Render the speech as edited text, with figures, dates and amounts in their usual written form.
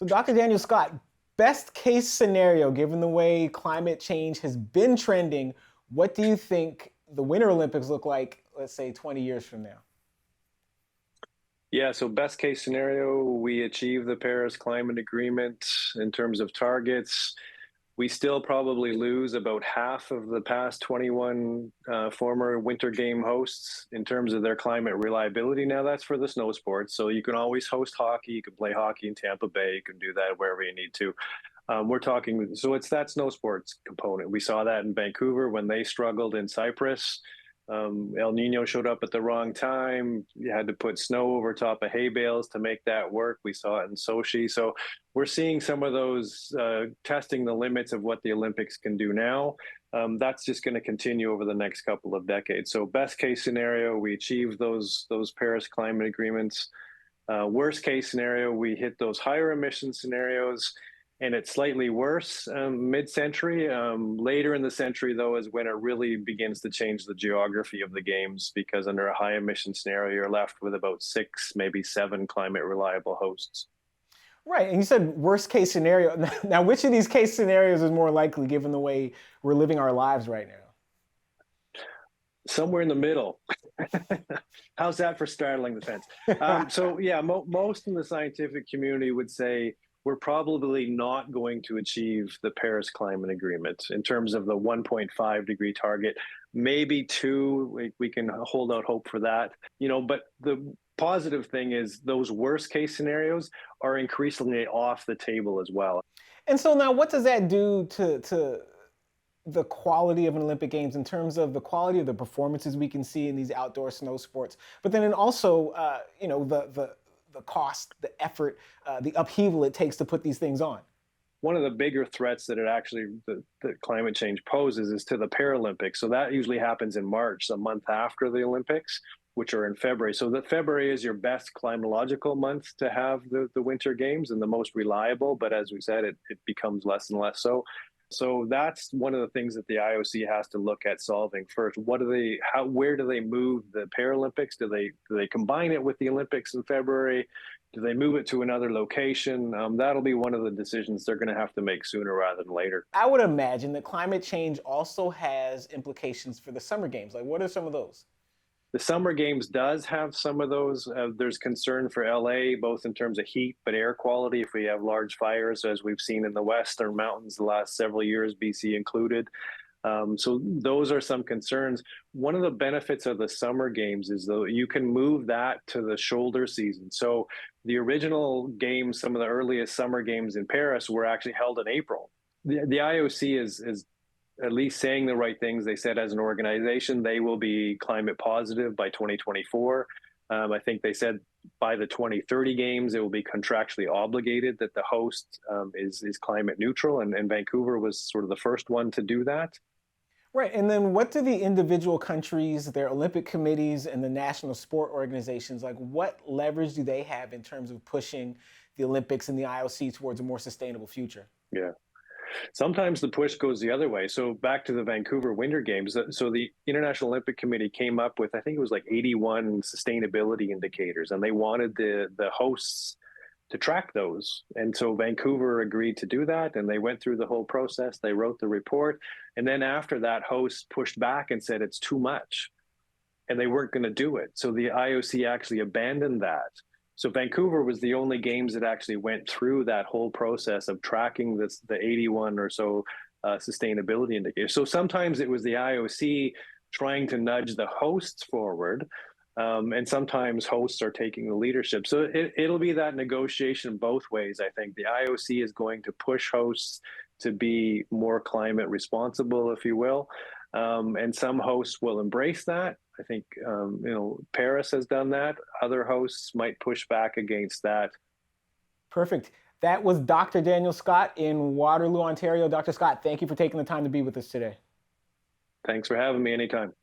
So, Dr. Daniel Scott, best case scenario, given the way climate change has been trending, what do you think the Winter Olympics look like, let's say 20 years from now? Yeah, so best case scenario, we achieve the Paris Climate Agreement in terms of targets. We still probably lose about half of the past 21 former Winter Game hosts in terms of their climate reliability. Now, that's for the snow sports. So you can always host hockey. You can play hockey in Tampa Bay. You can do that wherever you need to. We're talking, so it's that snow sports component. We saw that in Vancouver when they struggled in Cyprus. El Nino showed up at the wrong time. You had to put snow over top of hay bales to make that work. We saw it in Sochi. So we're seeing some of those testing the limits of what the Olympics can do now. That's just going to continue over the next couple of decades. So best case scenario, we achieve those Paris climate agreements. Worst case scenario, we hit those higher emission scenarios, and it's slightly worse mid-century. Later in the century, though, is when it really begins to change the geography of the games, because under a high emission scenario, you're left with about 6, maybe 7 climate reliable hosts. Right. And you said worst case scenario. Now, which of these case scenarios is more likely given the way we're living our lives right now? Somewhere in the middle. How's that for straddling the fence? So yeah, most in the scientific community would say we're probably not going to achieve the Paris Climate Agreement in terms of the 1.5 degree target. Maybe 2, we can hold out hope for that. But the positive thing is those worst case scenarios are increasingly off the table as well. And so now, what does that do to the quality of an Olympic Games in terms of the quality of the performances we can see in these outdoor snow sports, but then also, the cost, the effort, the upheaval it takes to put these things on? One of the bigger threats that the climate change poses is to the Paralympics. So that usually happens in March, a month after the Olympics, which are in February. So the February is your best climatological month to have the Winter Games and the most reliable. But as we said, it becomes less and less so. So that's one of the things that the IOC has to look at solving first. Where do they move the Paralympics? Do they combine it with the Olympics in February? Do they move it to another location? That'll be one of the decisions they're going to have to make sooner rather than later. I would imagine that climate change also has implications for the Summer Games. Like, what are some of those? The Summer Games does have some of those. There's concern for LA, both in terms of heat, but air quality, if we have large fires, as we've seen in the Western mountains the last several years, BC included. So those are some concerns. One of the benefits of the Summer Games is, though, you can move that to the shoulder season. So the original games, some of the earliest Summer Games in Paris, were actually held in April. The IOC is at least saying the right things. They said as an organization, they will be climate positive by 2024. I think they said by the 2030 games, it will be contractually obligated that the host is climate neutral. And Vancouver was sort of the first one to do that. Right. And then what do the individual countries, their Olympic committees, and the national sport organizations, like, what leverage do they have in terms of pushing the Olympics and the IOC towards a more sustainable future? Yeah. Sometimes the push goes the other way. So back to the Vancouver Winter Games. So the International Olympic Committee came up with, I think it was like 81 sustainability indicators, and they wanted the hosts to track those. And so Vancouver agreed to do that, and they went through the whole process. They wrote the report. And then after that, hosts pushed back and said it's too much, and they weren't going to do it. So the IOC actually abandoned that. So Vancouver was the only games that actually went through that whole process of tracking the 81 or so sustainability indicators. So sometimes it was the IOC trying to nudge the hosts forward, and sometimes hosts are taking the leadership. So it'll be that negotiation both ways. I think the IOC is going to push hosts to be more climate responsible, if you will, and some hosts will embrace that. I think, Paris has done that. Other hosts might push back against that. Perfect. That was Dr. Daniel Scott in Waterloo, Ontario. Dr. Scott, thank you for taking the time to be with us today. Thanks for having me anytime.